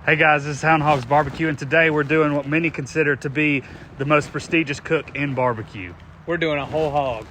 Hey guys, this is Hound Hogs Barbecue, and today we're doing what many consider to be the most prestigious cook in barbecue. We're doing a whole hog.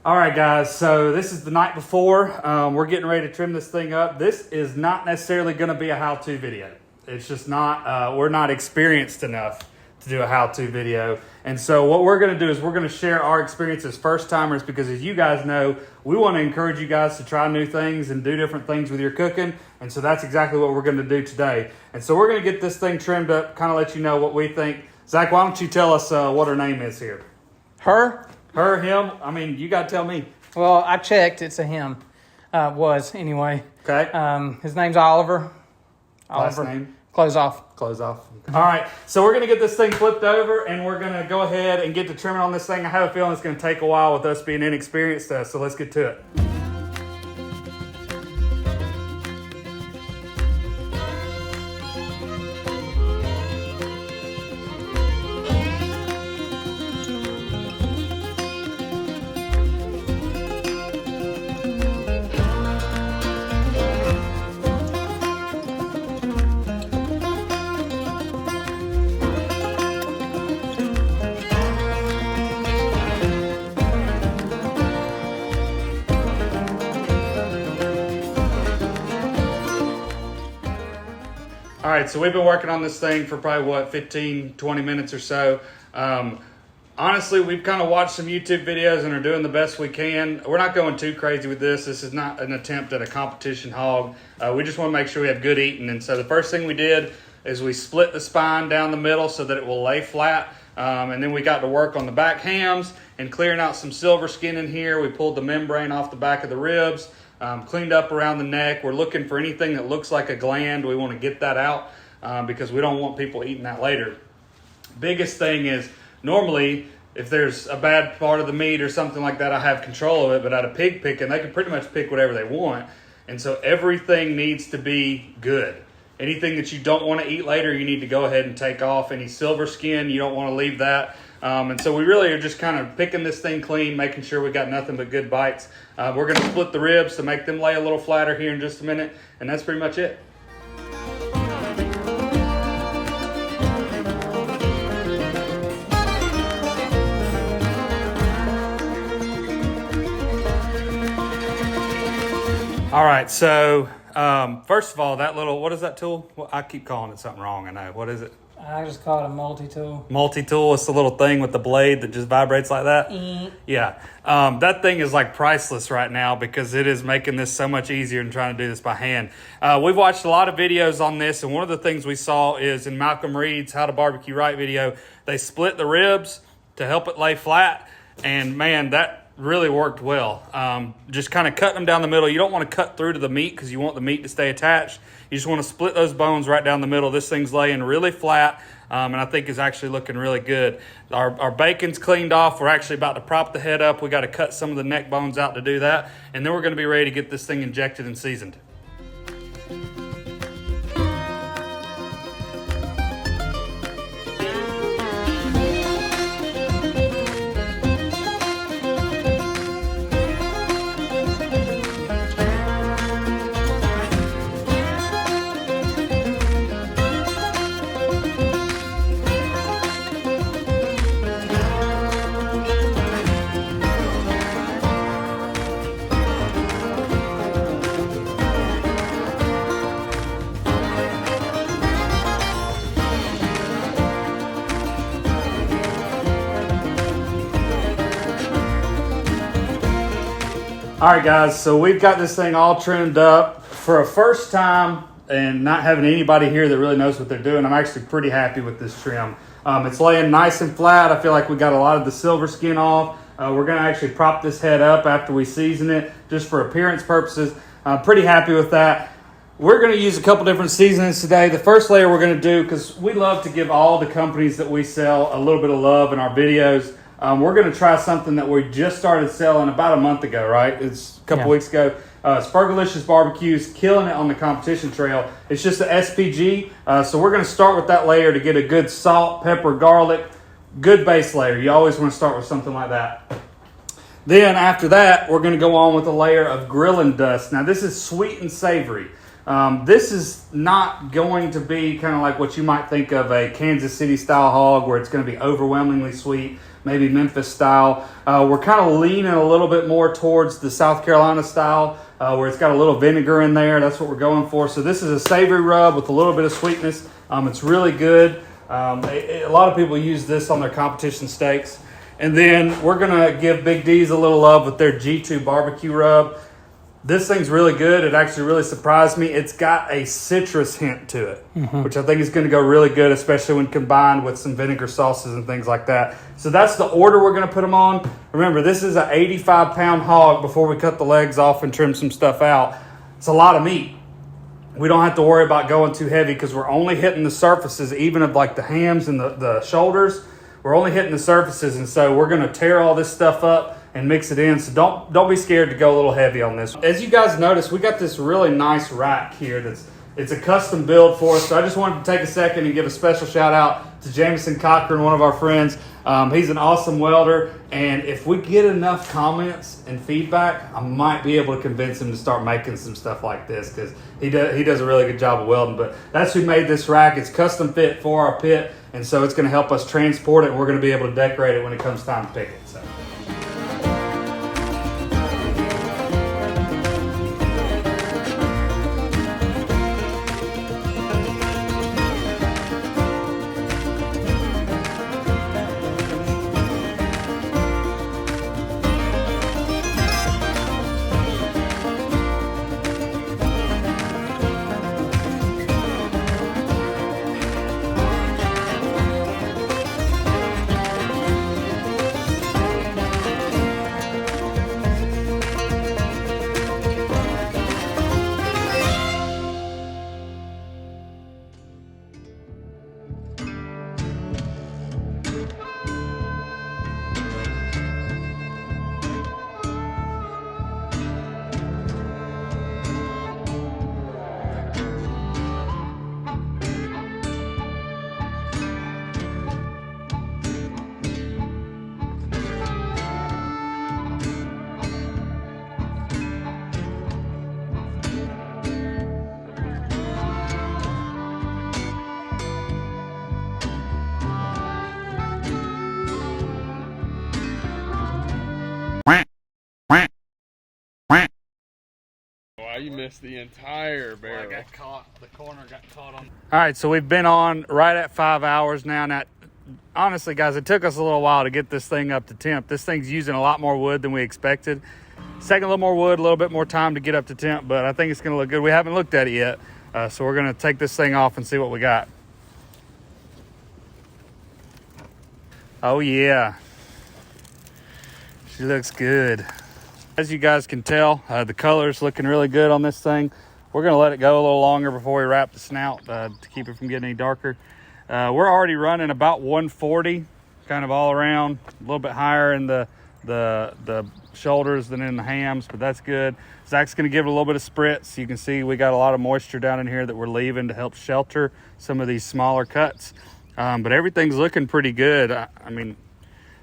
All right, guys, so this is the night before. We're getting ready to trim this thing up. This is not necessarily going to be a how-to video. It's just not, we're not experienced enough to do a how-to video. And so what we're going to do is we're going to share our experience as first-timers because, as you guys know, we want to encourage you guys to try new things and do different things with your cooking. And so that's exactly what we're going to do today. And so we're going to get this thing trimmed up, kind of let you know what we think. Zach, why don't you tell us what her name is here? Her? Her, him? I mean, you got to tell me. Well, I checked. It's a him. Was, anyway. Okay. His name's Oliver. Last name? Close off. Close off. All right. So we're going to get this thing flipped over, and we're going to go ahead and get to trimming on this thing. I have a feeling it's going to take a while with us being inexperienced, so let's get to it. All right, so we've been working on this thing for probably, 15, 20 minutes or so. Honestly, we've kind of watched some YouTube videos and are doing the best we can. We're not going too crazy with this. This is not an attempt at a competition hog. We just want to make sure we have good eating. And so the first thing we did is we split the spine down the middle so that it will lay flat. And then we got to work on the back hams and clearing out some silver skin in here. We pulled the membrane off the back of the ribs. Cleaned up around the neck. We're looking for anything that looks like a gland. We want to get that out because we don't want people eating that later. Biggest thing is normally if there's a bad part of the meat or something like that, I have control of it. But at a pig picking, they can pretty much pick whatever they want. And so everything needs to be good. Anything that you don't want to eat later, you need to go ahead and take off. Any silver skin, you don't want to leave that. And so we really are just kind of picking this thing clean, making sure we got nothing but good bites. We're going to split the ribs to make them lay a little flatter here in just a minute, and that's pretty much it. All right, so first of all, that little, what is that tool? Well, I keep calling it something wrong, I know. What is it? I just call it a multi-tool. Multi-tool, it's the little thing with the blade that just vibrates like that. Yeah. That thing is like priceless right now because it is making this so much easier than trying to do this by hand. We've watched a lot of videos on this, and one of the things we saw is in Malcolm Reed's How to Barbecue Right video, they split the ribs to help it lay flat, and man, that really worked well. Just kind of cutting them down the middle. You don't want to cut through to the meat because you want the meat to stay attached. You just want to split those bones right down the middle. This thing's laying really flat, and I think is actually looking really good. Our bacon's cleaned off. We're actually about to prop the head up. We got to cut some of the neck bones out to do that, and then we're going to be ready to get this thing injected and seasoned. All right, guys, so we've got this thing all trimmed up. For a first time and not having anybody here that really knows what they're doing, I'm actually pretty happy with this trim. It's laying nice and flat. I feel like we got a lot of the silver skin off. We're going to actually prop this head up after we season it just for appearance purposes. I'm pretty happy with that. We're going to use a couple different seasonings today. The first layer we're going to do, because we love to give all the companies that we sell a little bit of love in our videos, we're going to try something that we just started selling about a month ago, right? It's a couple weeks ago. Spurgalicious Barbecue's killing it on the competition trail. It's just an SPG, so we're going to start with that layer to get a good salt, pepper, garlic, good base layer. You always want to start with something like that. Then after that, we're going to go on with a layer of grilling dust. Now this is sweet and savory. This is not going to be kind of like what you might think of a Kansas City style hog where it's going to be overwhelmingly sweet, maybe Memphis style. We're kind of leaning a little bit more towards the South Carolina style where it's got a little vinegar in there. That's what we're going for. So this is a savory rub with a little bit of sweetness. It's really good. A lot of people use this on their competition steaks. And then we're going to give Big D's a little love with their G2 barbecue rub. This thing's really good. It actually really surprised me. It's got a citrus hint to it, which I think is going to go really good, especially when combined with some vinegar sauces and things like that. So that's the order we're going to put them on. Remember, this is an 85-pound hog before we cut the legs off and trim some stuff out. It's a lot of meat. We don't have to worry about going too heavy because we're only hitting the surfaces, even of like the hams and the shoulders. We're only hitting the surfaces, and so we're going to tear all this stuff up and mix it in. So don't be scared to go a little heavy on this. As you guys notice, we got this really nice rack here it's a custom build for us. So I just wanted to take a second and give a special shout out to Jameson Cochran, one of our friends. He's an awesome welder, and if we get enough comments and feedback, I might be able to convince him to start making some stuff like this because he does a really good job of welding. But that's who made this rack. It's custom fit for our pit, and so it's going to help us transport it, and we're going to be able to decorate it when it comes time to pick it. So. You missed the entire barrel. Well, I got caught. The corner got caught on. All right, so we've been on right at 5 hours now. Now, honestly, guys, it took us a little while to get this thing up to temp. This thing's using a lot more wood than we expected. It's taking a little more wood, a little bit more time to get up to temp, but I think it's going to look good. We haven't looked at it yet, so we're going to take this thing off and see what we got. Oh, yeah. She looks good. As you guys can tell, the color's looking really good on this thing. We're going to let it go a little longer before we wrap the snout to keep it from getting any darker. We're already running about 140, kind of all around, a little bit higher in the shoulders than in the hams, but that's good. Zach's going to give it a little bit of spritz. You can see we got a lot of moisture down in here that we're leaving to help shelter some of these smaller cuts. But everything's looking pretty good. I mean,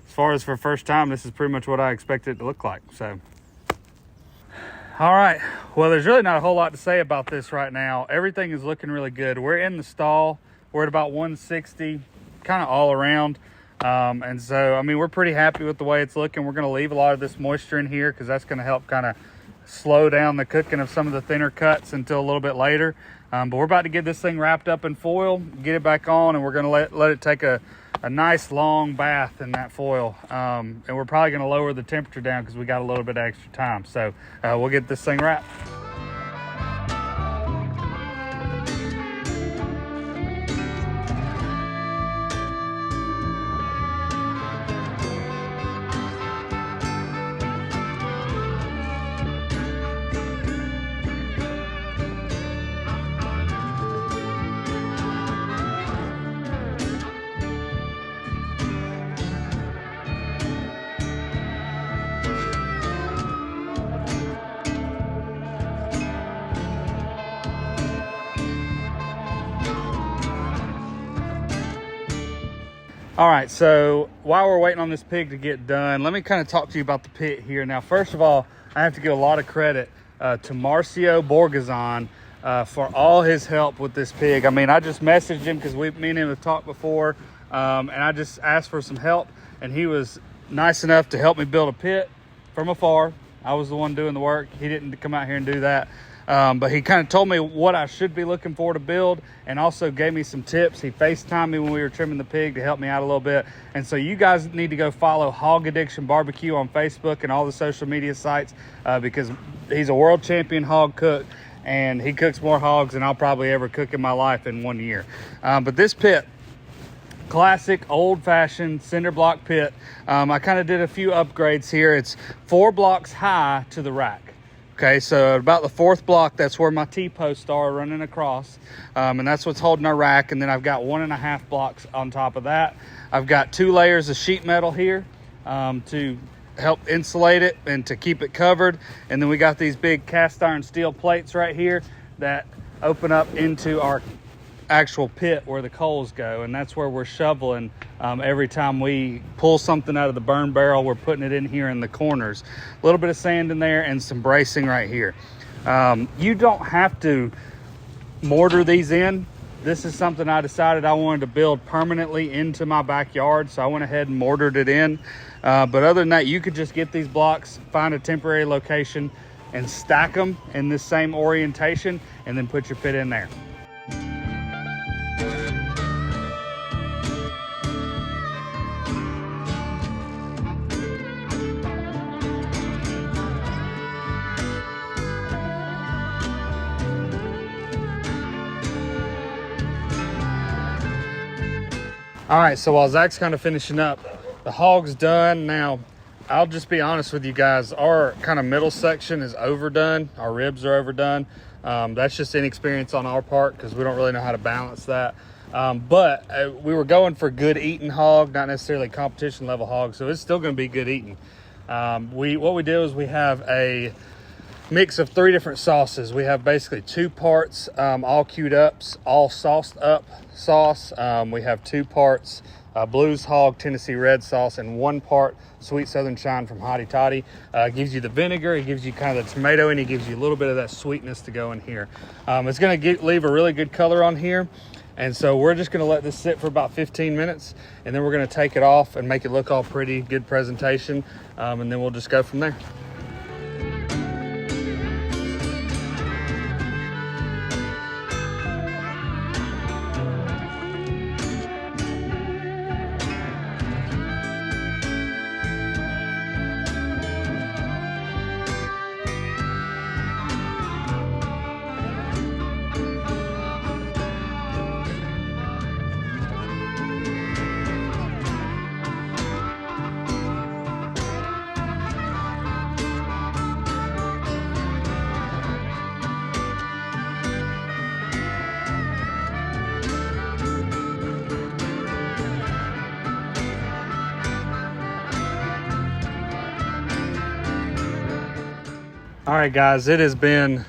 as far as for first time, this is pretty much what I expected it to look like. So. All right, well, there's really not a whole lot to say about this right now. Everything is looking really good. We're in the stall. We're at about 160, kind of all around. And so, I mean, we're pretty happy with the way it's looking. We're going to leave a lot of this moisture in here because that's going to help kind of slow down the cooking of some of the thinner cuts until a little bit later. But we're about to get this thing wrapped up in foil, get it back on, and we're going to let it take a nice long bath in that foil. And we're probably going to lower the temperature down because we got a little bit of extra time. So we'll get this thing wrapped. All right, so while we're waiting on this pig to get done, let me kind of talk to you about the pit here. Now, first of all, I have to give a lot of credit to Marcio Borgazon for all his help with this pig. I mean, I just messaged him because me and him have talked before, and I just asked for some help, and he was nice enough to help me build a pit from afar. I was the one doing the work. He didn't come out here and do that. But he kind of told me what I should be looking for to build, and also gave me some tips. He FaceTimed me when we were trimming the pig to help me out a little bit. And so you guys need to go follow Hog Addiction Barbecue on Facebook and all the social media sites, because he's a world champion hog cook, and he cooks more hogs than I'll probably ever cook in my life in 1 year. But this pit, classic old-fashioned cinder block pit. I kind of did a few upgrades here. It's 4 blocks high to the rack. Okay, so about the 4th block, that's where my T-posts are running across, and that's what's holding our rack. And then I've got 1.5 blocks on top of that. I've got 2 layers of sheet metal here to help insulate it and to keep it covered. And then we got these big cast iron steel plates right here that open up into our actual pit where the coals go, and that's where we're shoveling. Every time we pull something out of the burn barrel, we're putting it in here in the corners. A little bit of sand in there and some bracing right here. You don't have to mortar these in. This is something I decided I wanted to build permanently into my backyard, so I went ahead and mortared it in. But other than that, you could just get these blocks, find a temporary location, and stack them in this same orientation, and then put your pit in there. All right, so while Zach's kind of finishing up, the hog's done. Now, I'll just be honest with you guys, our kind of middle section is overdone. Our ribs are overdone. That's just inexperience on our part because we don't really know how to balance that. But we were going for good eating hog, not necessarily competition level hog, so it's still going to be good eating. What we do is we have a mix of 3 different sauces. We have basically 2 parts all queued up, all sauced up sauce. We have 2 parts Blues Hog Tennessee Red sauce and 1 part Sweet Southern Shine from Hottie Toddy. Gives you the vinegar, it gives you kind of the tomato, and it gives you a little bit of that sweetness to go in here. It's going to leave a really good color on here. And so we're just going to let this sit for about 15 minutes, and then we're going to take it off and make it look all pretty, good presentation, and then we'll just go from there. All right, guys, it has been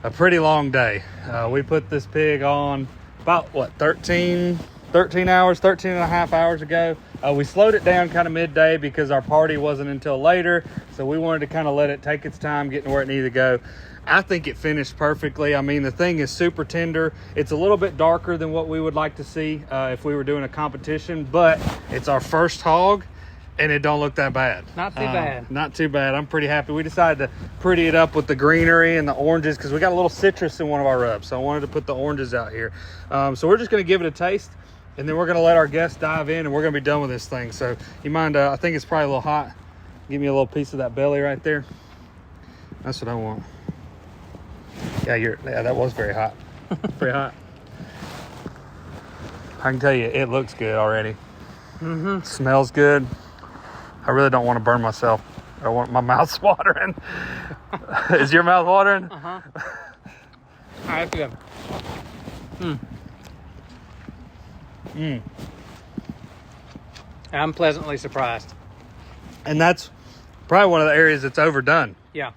a pretty long day. We put this pig on about, 13 and a half hours ago. We slowed it down kind of midday because our party wasn't until later, so we wanted to kind of let it take its time getting where it needed to go. I think it finished perfectly. I mean, the thing is super tender. It's a little bit darker than what we would like to see if we were doing a competition, but it's our first hog, and it don't look that bad. Not too bad. Not too bad. I'm pretty happy. We decided to pretty it up with the greenery and the oranges because we got a little citrus in one of our rubs, so I wanted to put the oranges out here. So we're just going to give it a taste, and then we're going to let our guests dive in, and we're going to be done with this thing. So you mind, I think it's probably a little hot. Give me a little piece of that belly right there. That's what I want. Yeah, that was very hot. Pretty hot. I can tell you, it looks good already. Mm-hmm. Smells good. I really don't want to burn myself. I want my mouth's watering. Is your mouth watering? Uh-huh. All right, that's good. I'm pleasantly surprised. And that's probably one of the areas that's overdone. Yeah.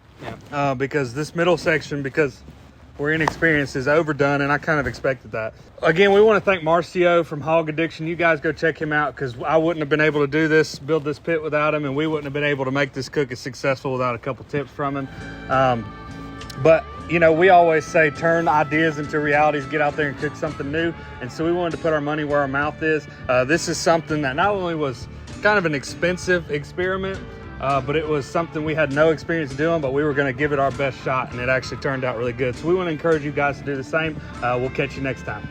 Because this middle section, because where inexperience is overdone, and I kind of expected that. Again, we want to thank Marcio from Hog Addiction. You guys go check him out, because I wouldn't have been able to do this, build this pit without him, and we wouldn't have been able to make this cook as successful without a couple tips from him. But you know, we always say turn ideas into realities, get out there and cook something new. And so we wanted to put our money where our mouth is. This is something that not only was kind of an expensive experiment, but it was something we had no experience doing, but we were going to give it our best shot, and it actually turned out really good. So we want to encourage you guys to do the same. We'll catch you next time.